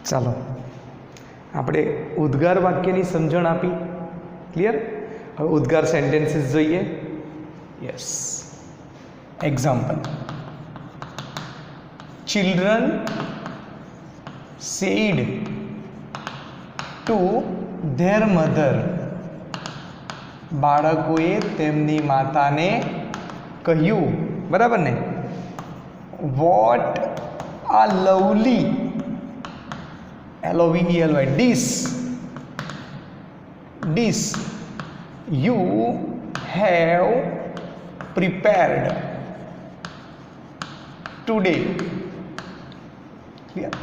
ચાલો આપણે ઉદ્ગાર વાક્યની સમજણ આપી. ક્લિયર? હવે ઉદ્ગાર સેન્ટેન્સીસ જોઈએ. Yes. Example. Children said to their mother. બાળકોએ તેમની માતાને કહ્યું. બરાબર ને? વોટ આ lovely LOVELY dish you have prepared today. Clear?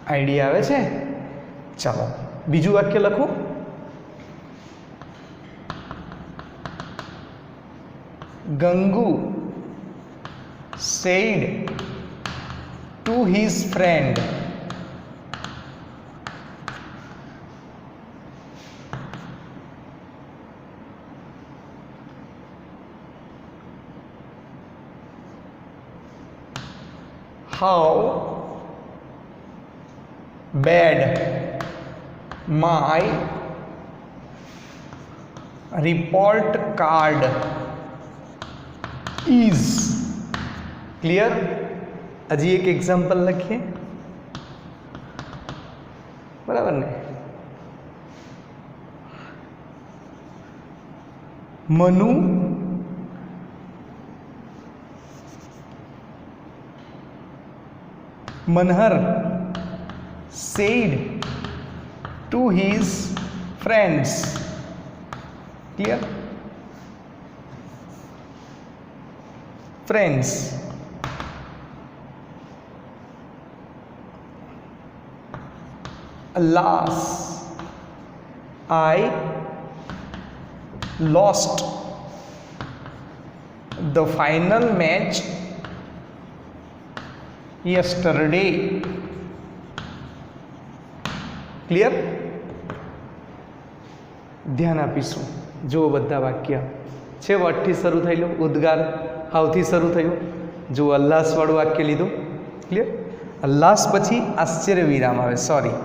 Idea આવે છે? ચાલો બીજું વાક્ય લખો. ગંગુ said to his friend. How bad my report card is. Clear? હજી એક એક્ઝામ્પલ લખીએ. બરાબર ને? Manu Manhar said to his friends. Clear? Friends. Alas, I lost the final match yesterday. Clear? ધ્યાન આપીશું. જુઓ બધા વાક્ય છે વટથી શરૂ થયેલું, ઉદ્ગાર હાવથી શરૂ થયું. જુઓ અલ્લાસવાળું વાક્ય લીધું. ક્લિયર? અલ્લાસ પછી આશ્ચર્ય વિરામ આવે. સોરી,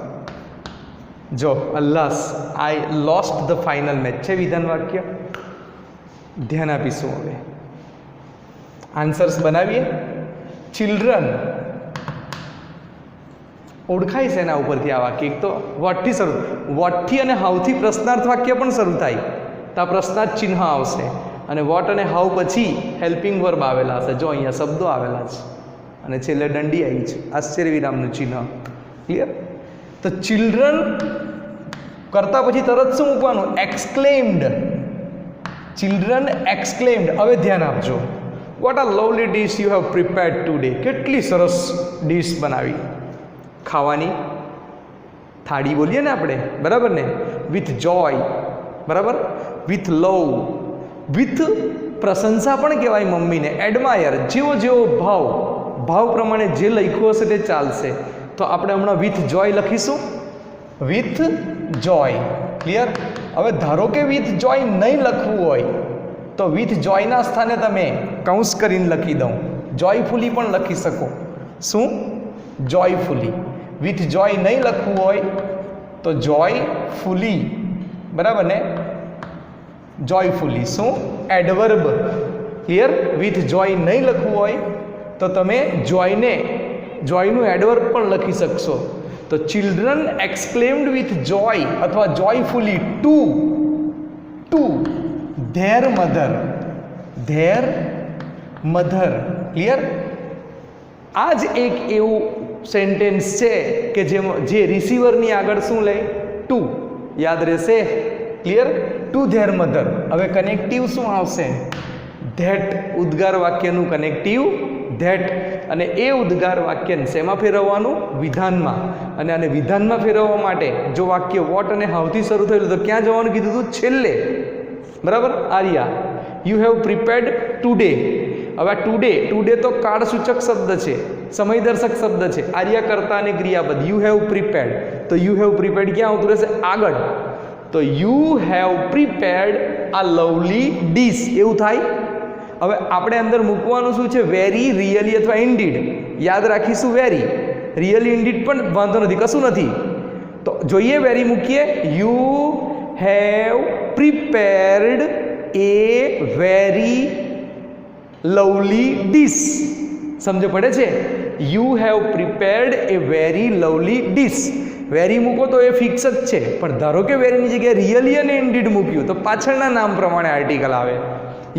જો alas I lost the final match છે વિધાન વાક્ય. ધ્યાન આપીશું. હવે આન્સર્સ બનાવીએ. ચિલ્ડ્રન ઓળખાય છે એના ઉપરથી આ વાક્ય. એક તો વટથી શરૂ, વટથી અને હાવથી પ્રશ્નાર્થ વાક્ય પણ શરૂ થાય તો આ પ્રશ્નાર્થ ચિહ્ન આવશે, અને વટ અને હાવ પછી હેલ્પિંગ વર્બ આવેલા હશે. જો અહીંયા શબ્દો આવેલા છે અને છેલ્લે દંડી આવી છે, આશ્ચર્ય વિરામનું ચિહ્ન. ક્લિયર? તો ચિલ્ડ્રન કરતા પછી તરત શું મૂકવાનું? એક્સક્લેમ્ડ. Children exclaimed. હવે ધ્યાન આપજો. What are lovely dish you have prepared today. કેટલી સરસ ડિશ બનાવી. ખાવાની થાળી બોલીએ ને આપણે, બરાબર ને? વિથ જોય, બરાબર? વિથ લવ, વિથ પ્રશંસા પણ કહેવાય મમ્મીને. એડમાયર, જેવો જેવો ભાવ, ભાવ પ્રમાણે જે લખ્યું હશે તે ચાલશે. તો આપણે હમણાં વિથ જોય લખીશું. With Joy. ક્લિયર? હવે ધારો કે વિથ જોય નહીં લખવું હોય તો વિથ જોયના સ્થાને તમે કૌંસ કરીને લખી દઉં. જોયફુલી પણ લખી શકો. શું? જોયફુલી. વિથ જોય નહીં લખવું હોય તો જોયફુલી. બરાબર ને? જોયફુલી. શું? એડવર્બ. ક્લિયર? વિથ જોય નહીં લખવું હોય તો તમે જોયને, જોયનું એડવર્બ પણ લખી શકશો. તો ચિલ્ડ્રન એક્સક્લેમ્ડ વિથ જોય અથવા joyfully to their mother. Their mother. Clear? આ જ એક એવું સેન્ટેન્સ છે કે જે રિસીવરની આગળ શું લે? ટુ. યાદ રહેશે? ક્લિયર? To their mother. હવે કનેક્ટિવ શું આવશે? ધેટ. ઉદ્ગાર વાક્યનું કનેક્ટિવ ધેટ. અને એ ઉદ્ગાર વાક્યને શેમાં ફેરવવાનું? વિધાનમાં. અને આને વિધાનમાં ફેરવવા માટે જો વાક્ય વોટ અને હાવથી શરૂ થયેલું તો ક્યાં જવાનું કીધું હતું? છેલ્લે. બરાબર? Arya, you have prepared today. હવે ટુડે તો કાળસૂચક શબ્દ છે, સમયદર્શક શબ્દ છે. આર્યા કર્તા અને ક્રિયાપદ. You have prepared. તો યુ હેવ પ્રિપેર્ડ ક્યાં આવતું રહેશે? આગળ. તો યુ હેવ પ્રિપેર્ડ આ લવલી ડીશ એવું થાય. હવે આપણે અંદર મૂકવાનું શું છે? વેરી, રિયલી અથવા ઇન્ડીડ. યાદ રાખીશું વેરી. રિયલી ઇન્ડીડ પણ વાંધો નથી, કશું નથી. તો જોઈએ વેરી મૂકીએ. You have prepared A very lovely dish. સમજ પડે છે? You have prepared A very lovely dish. Very મૂકો તો એ ફિક્સ જ છે, પણ ધારો કે વેરીની જગ્યાએ રિયલી અને ઇન્ડીડ મૂક્યું તો પાછળના નામ પ્રમાણે આર્ટિકલ આવે.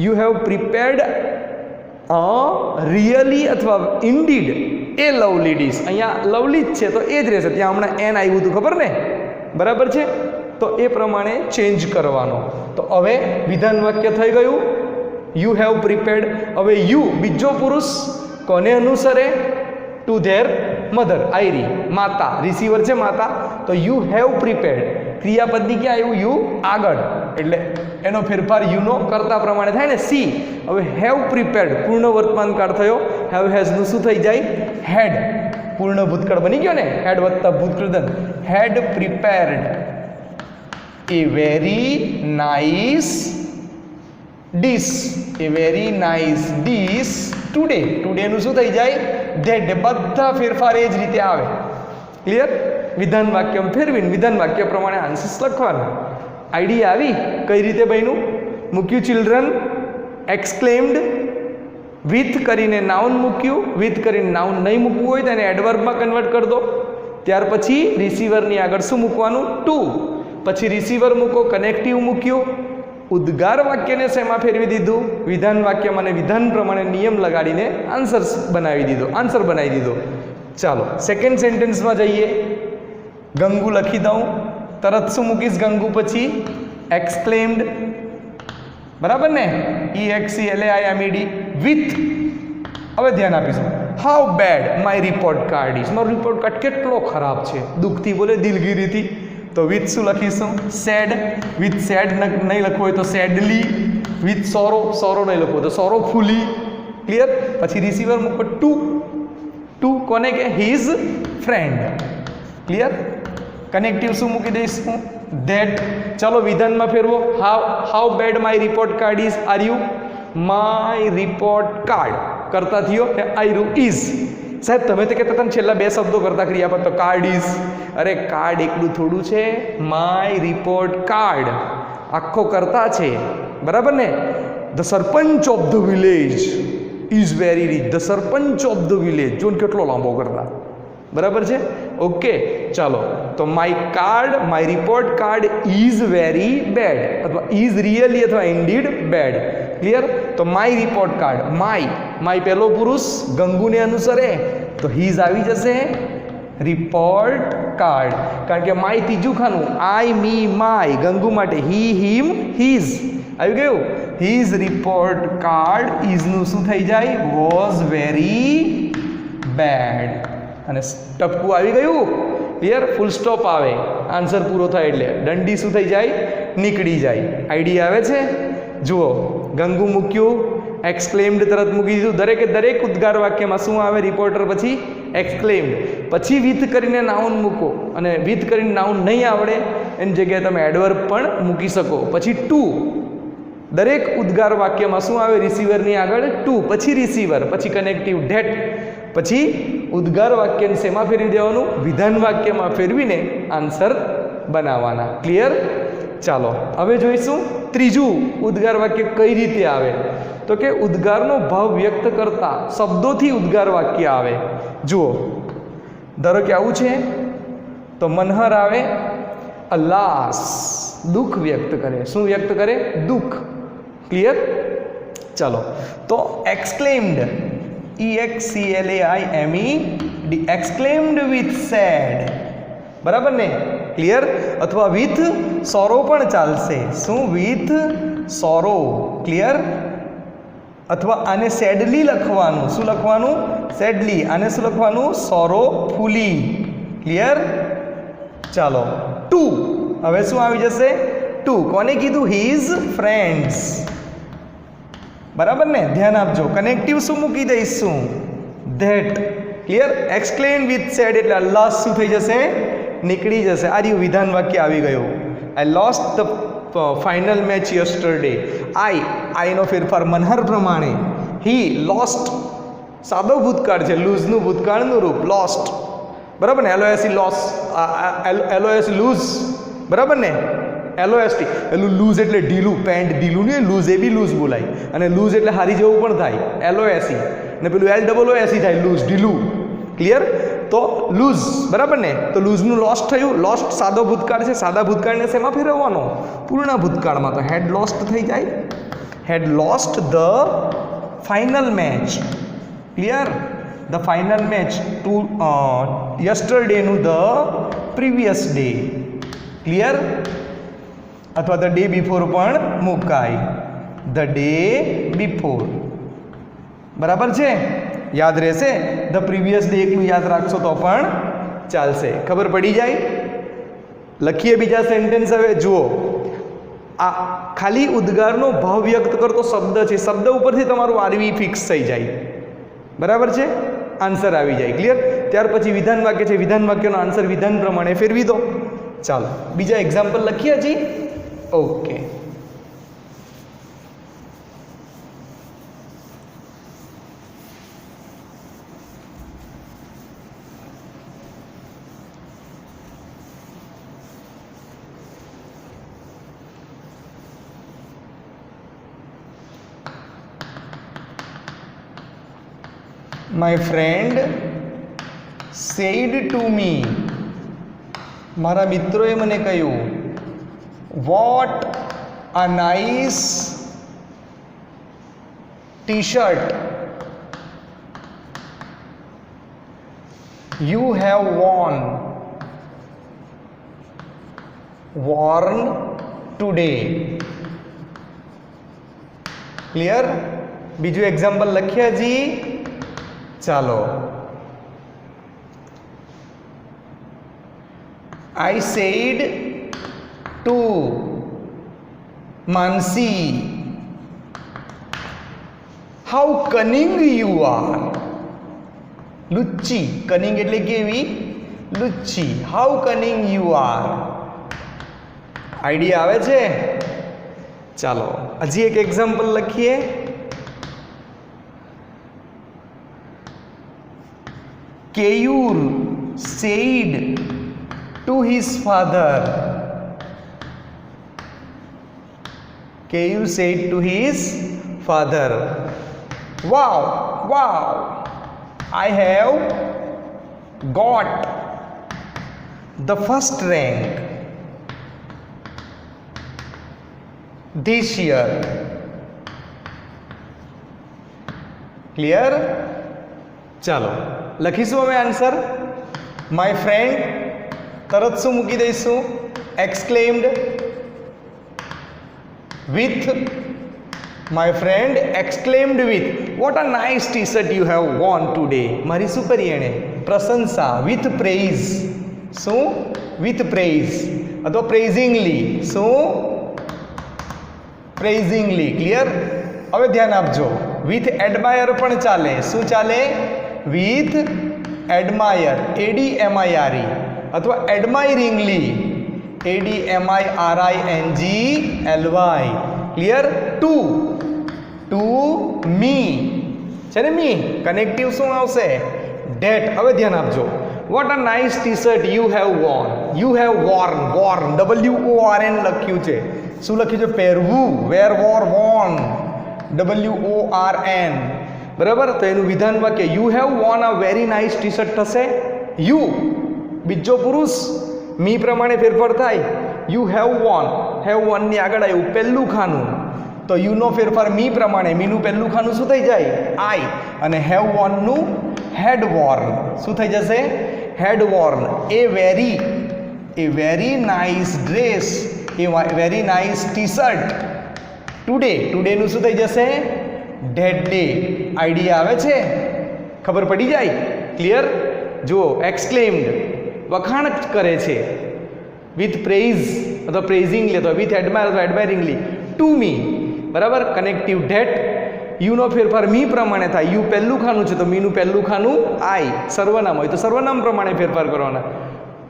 યુ હેવ પ્રિપેર્ડ રિયલી અથવા ઇન્ડીડ એ લવલી ડીશ. અહીંયા લવલી જ છે તો એ જ રહેશે. ત્યાં હમણાં એન આવ્યું હતું, ખબર ને? બરાબર છે? તો એ પ્રમાણે ચેન્જ કરવાનો. તો હવે વિધાન વાક્ય થઈ ગયું. You have prepared. હવે યુ બીજો પુરુષ કોને અનુસરે? Two their mother. આયરી માતા, રિસીવર છે માતા. તો યુ હેવ પ્રિપેર્ડ ક્રિયાપદની ક્યાં આવ્યું? યુ આગળ, એટલે એનો ફેરફાર યુનો કરતા પ્રમાણે થાય ને. સી. હવે હેવ પ્રિપેર્ડ પૂર્ણ વર્તમાન કાળ થયો. હેવ હેઝનું શું થઈ જાય? હેડ. પૂર્ણ ભૂતકાળ બની ગયો ને, હેડ વત્તા ભૂતકૃત. હેડ પ્રિપેર્ડ એ વેરી નાઇસ ડીશ. એ વેરી નાઇસ ડીશ ટુડે. ટુડેનું શું થઈ જાય? ધેટ. બધા ફેરફાર એ જ રીતે આવે. ક્લિયર? વિધાન વાક્ય ફેરવીને વિધાન વાક્ય પ્રમાણે આન્સર્સ લખવાના. આઈડિયા આવી કઈ રીતે બન્યું? મૂક્યું ચિલ્ડ્રન, એક્સક્લેમ્ડ, વિથ કરીને નાઉન મૂક્યું. વિથ કરીને નાઉન નહીં મૂકવું હોય તો એને એડવર્બમાં કન્વર્ટ કરી દો. ત્યાર પછી રિસીવરની આગળ શું મૂકવાનું? ટુ. પછી રિસીવર મૂકો, કનેક્ટિવ મૂક્યું. ઉદ્ગાર વાક્યને શેમાં ફેરવી દીધું? વિધાન વાક્યમાં, અને વિધાન પ્રમાણે નિયમ લગાડીને આન્સર બનાવી દીધો. ચાલો સેકન્ડ સેન્ટેન્સમાં જઈએ. ગંગુ લખી દઉં. તરત શું મૂકીશ ગંગુ પછી? એક્સક્લેમ્ડ. બરાબર ને? EXCLAIMED with. હવે ધ્યાન આપીશું. How bad my report card is. મારો રિપોર્ટ કાર્ડ કેટલો ખરાબ છે. દુઃખથી બોલે, દિલગીરીથી. તો વિથ શું લખીશું? સેડ. વિથ સેડ નહીં લખવું હોય તો સેડલી. With sorrow. સોરો નહીં લખવું તો સોરોફુલી. ક્લિયર? પછી રિસીવર મૂકો ટુ. ટુ કોને કે? His friend. ક્લિયર? કનેક્ટિવ શું મૂકી દઈશું? ધેટ. ચાલો વિધાનમાં ફેરવો. How bad my report card is. Are you? My report card કરતા થયો આયરું ઇઝ. સાહેબ તમે તો કહેતા હતા છેલ્લા બે શબ્દો કરતા ક્રિયાપદ, તો કાર્ડ ઇઝ. અરે કાર્ડ એકલું થોડું છે. માય રિપોર્ટ કાર્ડ આખો કરતા છે. બરાબર ને? The sarpanch of the village is very rich. The sarpanch of the village જો કેટલો લાંબો કરતા. બરાબર છે? ઓકે. ચાલો તો my report card is very bad અથવા ઇઝ રિયલી અથવા ઇન્ડીડ બેડ. ક્લિયર? તો માય રિપોર્ટ કાર્ડ. માય પહેલો પુરુષ ગંગુને અનુસરે તો હીઝ આવી જશે. રિપોર્ટ કાર્ડ, કારણ કે માય ત્રીજું ખાનું. આઈ, મી, માય. ગંગુ માટે હી, હિમ, હીઝ આવી ગયું. હીઝ રિપોર્ટ કાર્ડ ઇઝનું શું થઈ જાય? Was very bad. અને ટપકું આવી ગયું. ક્લિયર? ફૂલ સ્ટોપ આવે. આન્સર પૂરો થાય એટલે દંડી શું થઈ જાય? નીકળી જાય. આઈડિયા આવે છે? જુઓ, ગંગુ મૂક્યું, એક્સક્લેમ્ડ તરત મૂકી દીધું. દરેક ઉદ્ગાર વાક્યમાં શું આવે? રિપોર્ટર પછી એક્સક્લેમ્ડ. પછી વિથ કરીને નાઉન મૂકો, અને વિથ કરીને નાઉન નહીં આવડે એની જગ્યાએ તમે એડવર્બ પણ મૂકી શકો. પછી ટુ. દરેક ઉદ્ગાર વાક્યમાં શું આવે? રિસીવરની આગળ ટુ, પછી રિસીવર, પછી કનેક્ટિવ ધેટ. પછી ઉદ્ગાર વાક્યને શેમાં ફેરવી દેવાનું? વિધાન વાક્યમાં ફેરવીને આન્સર બનાવવાના. ક્લિયર? ચાલો હવે જોઈશું ત્રીજું ઉદ્ગાર વાક્ય કઈ રીતે આવે. તો કે ઉદ્ગારનો ભાવ વ્યક્ત કરતા શબ્દોથી ઉદ્ગાર વાક્ય આવે. જુઓ, ધારો કે આવું છે તો મનહર આવે. અલાસ દુઃખ વ્યક્ત કરે. શું વ્યક્ત કરે? દુઃખ. ક્લિયર? ચાલો તો exclaimed. EXCLAIMED. Exclaimed with sad. બરાબર ને? ક્લિયર? અથવા વિથ સોરો પણ ચાલશે. શું? With sorrow. ક્લિયર? અથવા આને સેડલી લખવાનું. શું લખવાનું? સેડલી. આને શું લખવાનું? સોરોફુલી. ક્લિયર? ચાલો ટુ. હવે શું આવી જશે? ટુ. કોને કીધું? His friends. બરાબર ને? ધ્યાન આપજો. કનેક્ટિવ શું મૂકી દઈશું? ધેટ. ક્લિયર? એક્સક્લેમ વિથ સેડ એટલે અલ્લાહ શું થઈ જશે? નીકળી જશે. આ રહ્યું વિધાન વાક્ય આવી ગયું. I lost the final match yesterday. આઈનો ફેરફાર મનહર પ્રમાણે. હી લોસ્ટ સાદો ભૂતકાળ છે, લૂઝનું ભૂતકાળનું રૂપ લોસ્ટ. બરાબર ને, LOS લોસ, LOS લૂઝ, બરાબર ને, LOST પેલું લૂઝ એટલે ઢીલું, પેન્ટ ઢીલું નહીં, લૂઝ એ બી લૂઝ બોલાય, અને લૂઝ એટલે હારી જેવું પણ થાય, LOS, ને પેલું LOOS થાય, લૂઝ ઢીલું, ક્લિયર? તો લૂઝ, બરાબર ને, તો લૂઝનું લોસ્ટ થયું, લોસ્ટ સાદો ભૂતકાળ છે, સાદા ભૂતકાળને શેમાં ફેરવવાનો? પૂર્ણ ભૂતકાળમાં, તો હેડ લોસ્ટ થઈ જાય, had lost the final match, clear? The final match to યસ્ટરડેનું ધ પ્રીવિયસ ડે, ક્લિયર? અથવા ધ ડે બિફોર પણ મુકાય, ધ ડે બિફોર, બરાબર છે? યાદ રહેશે? ધ પ્રીવિયસ ડે એકલું યાદ રાખશો તો પણ ચાલશે. ખબર પડી જાય? લખીએ બીજા સેન્ટેન્સ. હવે જુઓ, આ ખાલી ઉદ્ગારનો ભાવ વ્યક્ત કરતો શબ્દ છે, શબ્દ ઉપરથી તમારું આરવી ફિક્સ થઈ જાય, બરાબર છે? આન્સર આવી જાય, ક્લિયર? ત્યાર પછી વિધાન વાક્ય છે, વિધાન વાક્યનો આન્સર વિધાન પ્રમાણે ફેરવી દો. ચાલો બીજા એક્ઝામ્પલ લખીએ હજી. Okay, My friend said to me, મારા મિત્રોએ મને કહ્યું, what a nice t-shirt you have worn today. Clear? બીજું એક્ઝામ્પલ લખીએ હજી. ચાલો, I said to Mansi, how cunning you are. લુચ્ચી, કનિંગ એટલે કેવી? લુચ્ચી. how cunning you are. Idea આવે છે? ચાલો હજી એક એક્ઝામ્પલ લખીએ. Keyur said to his father. Keyur said to his father, wow, I have got the first rank this year. Clear? ચાલો લખીશું હવે આન્સર. માય ફ્રેન્ડ, તરત શું મૂકી દઈશું? Exclaimed with, my friend exclaimed with what a nice T shirt you have von today. મારી શું કરી એણે? પ્રશંસા. With praise. શું? વિથ પ્રેઇઝ અથવા પ્રેઇઝિંગલી. શું? પ્રેઇઝિંગલી. ક્લિયર? હવે ધ્યાન આપજો, વિથ એડમાયર પણ ચાલે. શું ચાલે? વિથ એડમાયર, ADMIRE, અથવા એડમાયરિંગલી, ADMIRINGLY. ક્લિયર? ટુ મી છે ને, મી કનેક્ટિવ શું આવશે? ડેટ. હવે ધ્યાન આપજો, what a nice T shirt you have Warne. You have Warne, WORN લખ્યું છે. શું લખ્યું છે? પહેરવું. વેર, વોર, વોર્ન, WORN. બરાબર? તો એનું વિધાન વાક્ય you have von a very nice T shirt થશે. યુ બીજો પુરુષ, મી પ્રમાણે ફેરફાર થાય. યુ હેવ વોનની આગળ આવ્યું પહેલું ખાનું, તો યુનો ફેરફાર મી પ્રમાણે, મીનું પહેલું ખાનું શું થઈ જાય? આઈ. અને હેવ વોનનું હેડ વોર્ન શું થઈ જશે? હેડ વોર્ન. એ વેરી નાઇસ ડ્રેસ, એ વેરી નાઇસ ટી શર્ટ ટુડેનું શું થઈ જશે? Date day. આઈડિયા આવે છે? ખબર પડી જાય? ક્લિયર? જુઓ, એક્સક્લેમ્ડ વખાણ કરે છે, વિથ પ્રેઇઝ અથવા પ્રેઇઝિંગલી અથવા વિથ એડમાયર અથવા એડમાયરિંગલી. ટુ મી, બરાબર? Connective date. યુનો ફેરફાર મી પ્રમાણે થાય. યુ પહેલું ખાનું છે તો મીનું પહેલું ખાનું આઈ. સર્વનામ હોય તો સર્વનામ પ્રમાણે ફેરફાર કરવાના.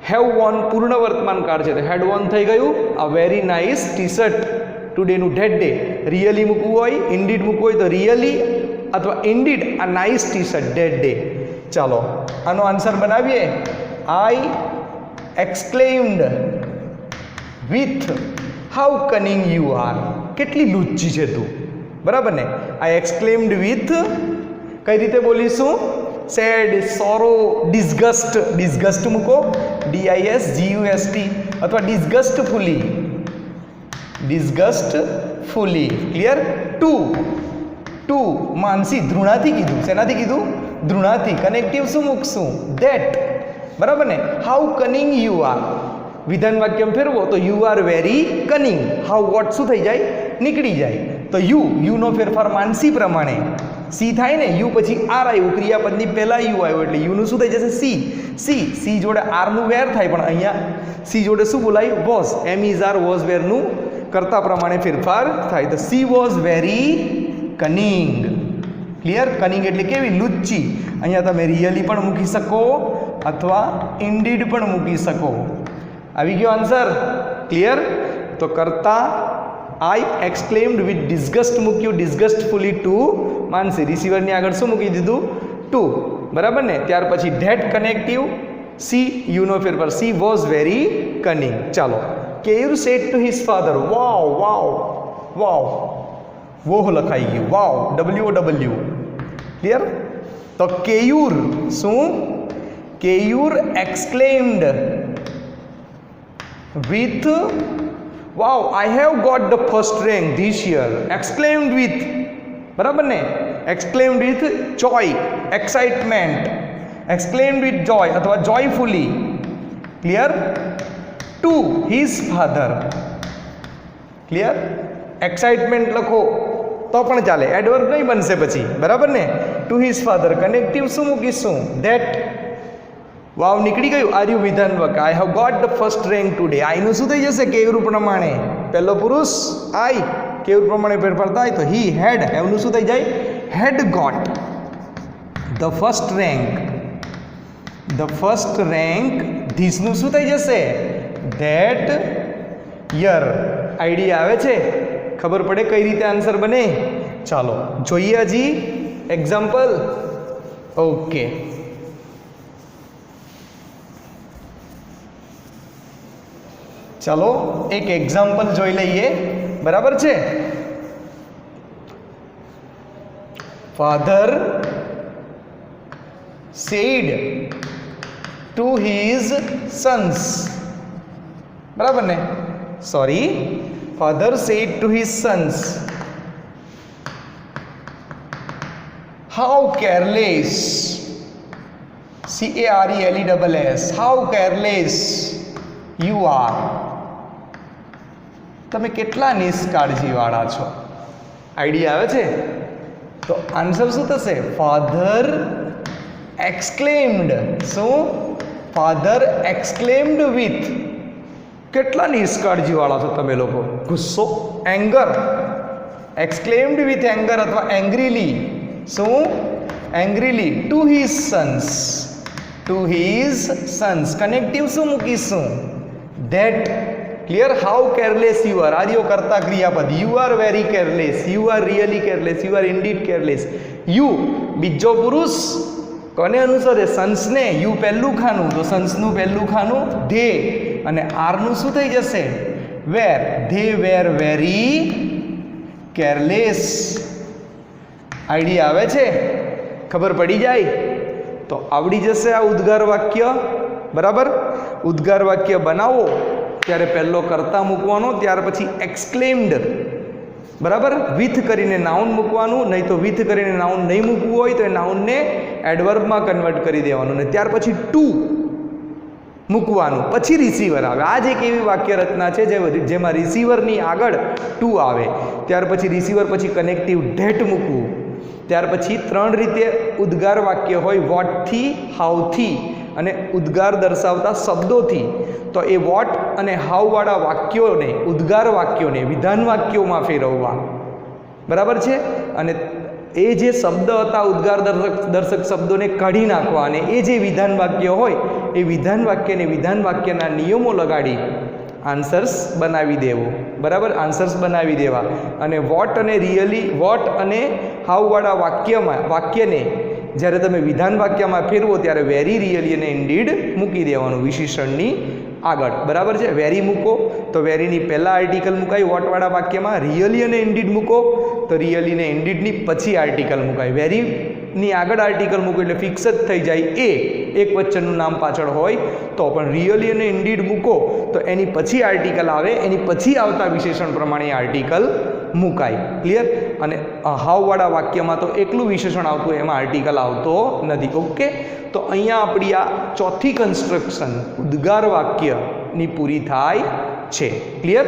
હેવ વોન પૂર્ણ વર્તમાન કાળ છે તો હેડ વોન થઈ ગયું. આ વેરી નાઇસ ટી શર્ટ ટુડેનું ડેટ ડે. રિયલી મૂકવું હોય, ઇન્ડીડ મૂકવું હોય તો રિયલી અથવા ઇન્ડીડ આ nice T shirt that day. ચાલો આનો આન્સર બનાવીએ. I exclaimed with how cunning you are. કેટલી લુચ્ચી છે તું, બરાબર ને. આઈ એક્સક્લેમ્ડ વિથ કઈ રીતે બોલીશું? Sad, sorrow, ડિસ્ગસ્ટ. ડિસ્ગસ્ટ મૂકો, DISGUST, અથવા ડિસ્ગસ્ટફુલી. ડિસ્ગસ્ટફુલી. ક્લિયર? ટુ માનસી, ધૃણાથી કીધું. શેનાથી કીધું? ધૃણાથી. કનેક્ટિવ શું મૂકશું? ધેટ. બરાબર ને. How cunning you R. વિધાન વાક્યમાં ફેરવો તો you are very cunning. How vote શું થઈ જાય? નીકળી જાય. તો યુનો ફેરફાર માનસી પ્રમાણે સી થાય ને. યુ પછી આર આવ્યું, ક્રિયાપદની પહેલા યુ આવ્યો એટલે યુનું શું થઈ જશે? સી જોડે આરનું વેર થાય, પણ અહીંયા સી જોડે શું બોલાય? Was. Am is are was વેરનું કરતા પ્રમાણે ફેરફાર થાય. તો she was very cunning. Clear? Cunning એટલે કેવી? લુચ્ચી. અહીંયા તમે રિયલી પણ મૂકી શકો અથવા ઇન્ડીડ પણ મૂકી શકો. આવી ગયો આન્સર? ક્લિયર? તો કરતા આઈ એક્સક્લેમ્ડ વિથ ડિસ્ગસ્ટ મૂક્યું, ડિસ્ગસ્ટફુલી ટુ માનસી. રિસીવરની આગળ શું મૂકી દીધું? ટુ. બરાબર ને. ત્યાર પછી ધેટ કનેક્ટિવ, સી યુનો ફેરફાર, સી વોઝ વેરી કનિંગ. ચાલો. Keyur said to his father. Wow wow લખાઈ ગયું. Wow, WOW. ક્લિયર? તો કેયુર શું? Keyur exclaimed with wow, I have got the first rank this year. Exclaimed with, બરાબર ને. exclaimed with joy, excitement. exclaimed with joy અથવા joyfully. clear? to his father. clear? excitement લખો તો પણ ચાલે, એડવર્બ નહીં બનશે પછી. બરાબર ને. to his father. કનેક્ટિવ શું મૂકીશું? that. વાવ નીકળી ગયું. આર્યુ વિધાન વાક્ય. I have got the first rank today. આઈનું શું થઈ જશે? કેયુર પ્રમાણે. પહેલો પુરુષ આઈ, કેયુર પ્રમાણે ફેરફાર થાય તો હી હેડ. એમનું શું થઈ જાય? Had got the first rank. The first rank. ધીસનું શું થઈ જશે? That year. આઈડિયા આવે છે? ખબર પડે કઈ રીતે આન્સર બને? ચાલો જોઈએ હજી એક્ઝામ્પલ. ઓકે, ચાલો એક એક્ઝામ્પલ જોઈ લઈએ. બરાબર છે. Father sad to his Sons. બરાબર ને. Sorry, father sad to his Sons, how careless. CARELESS. How careless you R. તમે કેટલા નિષ્કાળજીવાળા છો. આઈડિયા આવે છે? તો આન્સર શું થશે? Father exclaimed. શું? Father exclaimed with. કેટલા નિષ્કાળજીવાળા છો તમે લોકો. ગુસ્સો, એંગર. એક્સક્લેમ્ડ વિથ એંગર અથવા એંગ્રીલી. શું? Angrily. To his sons. To his sons. Connective શું મૂકીશું? That. Clear? How careless you are. આર્યો કરતા ક્રિયાપદ. You are very careless. You are really careless. You are indeed careless. You બીજો પુરુષ કોને અનુસરે? સન્સને. યુ પહેલું ખાનું તો સન્સનું પહેલું ખાનું ધે, અને આરનું શું થઈ જશે? Were. They were very careless. Idea આવે છે? ખબર પડી જાય તો આવડી જશે આ ઉદ્ગાર વાક્ય. બરાબર. ઉદ્ગાર વાક્ય બનાવો ત્યારે પહેલો કર્તા મૂકવાનો, ત્યાર પછી એક્સક્લેમ્ડ. બરાબર. વિથ કરીને નાઉન મૂકવાનું, નહીં તો વિથ કરીને નાઉન નહીં મૂકવું હોય તો એ નાઉનને એડવર્બમાં કન્વર્ટ કરી દેવાનું, ને ત્યાર પછી ટુ મૂકવાનું, પછી રિસીવર આવે. આ જ એક એવી વાક્ય રચના છે જેમાં રિસીવરની આગળ ટુ આવે, ત્યાર પછી રિસીવર પછી કનેક્ટિવ ધેટ મૂકવું, ત્યાર પછી ત્રણ રીતે ઉદ્ગાર વાક્ય હોય, વોટથી, હાઉથી અને ઉદ્ગાર દર્શાવતા શબ્દોથી. તો એ વોટ અને હાઉવાળા વાક્યોને, ઉદ્ગાર વાક્યોને વિધાન વાક્યોમાં ફેરવવા. બરાબર છે. અને એ જે શબ્દ હતા ઉદ્ગાર દર્શક શબ્દોને કાઢી નાખવા, અને એ જે વિધાન વાક્ય હોય એ વિધાન વાક્યને વિધાન વાક્યના નિયમો લગાડી આન્સર્સ બનાવી દેવો. બરાબર. આન્સર્સ બનાવી દેવા. અને વોટ અને રિયલી, વોટ અને હાઉવાળા વાક્યને જ્યારે તમે વિધાન વાક્યમાં ફેરવો ત્યારે વેરી, રિયલી અને ઇન્ડીડ મૂકી દેવાનું વિશેષણની આગળ. બરાબર છે? વેરી મૂકો તો વેરીની પહેલાં આર્ટિકલ મુકાય વોટવાળા વાક્યમાં. રિયલી અને ઇન્ડીડ મૂકો તો રિયલી અને ઇન્ડીડની પછી આર્ટિકલ મુકાય. વેરીની આગળ આર્ટિકલ મૂકો એટલે ફિક્સ જ થઈ જાય એક વચનનું નામ પાછળ હોય તો. પણ રિયલી અને ઇન્ડીડ મૂકો તો એની પછી આર્ટિકલ આવે, એની પછી આવતા વિશેષણ પ્રમાણે આર્ટિકલ મુકાય. ક્લિયર? અને હાવવાળા વાક્યમાં તો એકલું વિશેષણ આવતું, એમાં આર્ટિકલ આવતો નથી. ઓકે, તો અહીંયા આપણી આ ચોથી કન્સ્ટ્રક્શન ઉદ્ગાર વાક્યની પૂરી થાય છે. ક્લિયર?